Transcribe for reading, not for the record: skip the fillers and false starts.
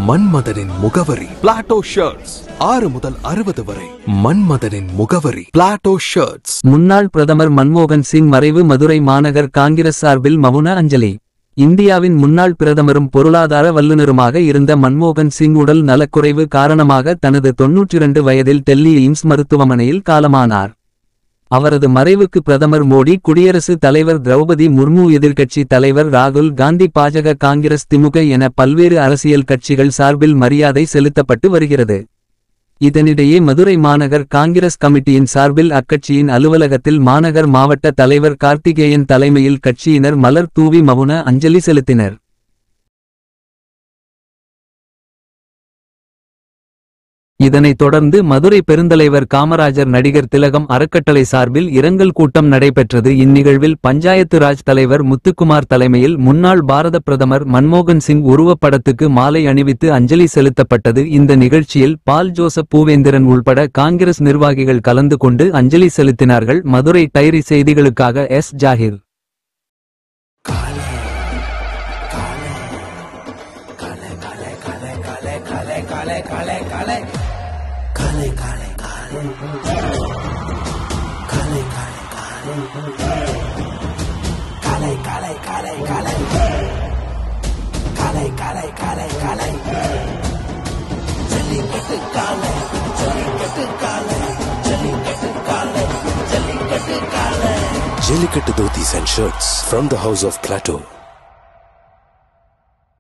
மன்மதனின் முகவரி Plato shirts 6 முதல் 60 வரை. மன்மதனின் முகவரி பிளாட்டோ ஷர்ட்ஸ். முன்னாள் பிரதமர் மன்மோகன் சிங் மறைவு மதுரை மாநகர் காங்கிரஸ் சார்பில் மவுன அஞ்சலி. இந்தியாவின் முன்னாள் பிரதமரும் பொருளாதார வல்லுநருமாக இருந்த மன்மோகன் சிங் உடல் நலக்குறைவு காரணமாக தனது 92 வயதில் டெல்லி எய்ம்ஸ் மருத்துவமனையில் காலமானார். அவரது மறைவுக்கு பிரதமர் மோடி, குடியரசு தலைவர் திரௌபதி முர்மு, எதிர்க்கட்சி தலைவர் ராகுல் காந்தி, பாஜக, காங்கிரஸ், திமுக என பல்வேறு அரசியல் கட்சிகள் சார்பில் மரியாதை செலுத்தப்பட்டு வருகிறது. இதனிடையே மதுரை மாநகர் காங்கிரஸ் கமிட்டியின் சார்பில் அக்கட்சியின் அலுவலகத்தில் மாநகர் மாவட்ட தலைவர் கார்த்திகேயன் தலைமையில் கட்சியினர் மலர் தூவி மவுன அஞ்சலி செலுத்தினர். இதனைத் தொடர்ந்து மதுரை பெருந்தலைவர் காமராஜர் நடிகர் திலகம் அறக்கட்டளை சார்பில் இரங்கல் கூட்டம் நடைபெற்றது. இந்நிகழ்வில் பஞ்சாயத்து ராஜ் தலைவர் முத்துக்குமார் தலைமையில் முன்னாள் பாரத பிரதமர் மன்மோகன் சிங் உருவப்படத்துக்கு மாலை அணிவித்து அஞ்சலி செலுத்தப்பட்டது. இந்த நிகழ்ச்சியில் பால் ஜோசப், பூவேந்திரன் உள்பட காங்கிரஸ் நிர்வாகிகள் கலந்து கொண்டு அஞ்சலி செலுத்தினார்கள். மதுரை டைரி செய்திகளுக்காக S. Zakir. Jellicut Dhotis and shirts from the house of Plateau.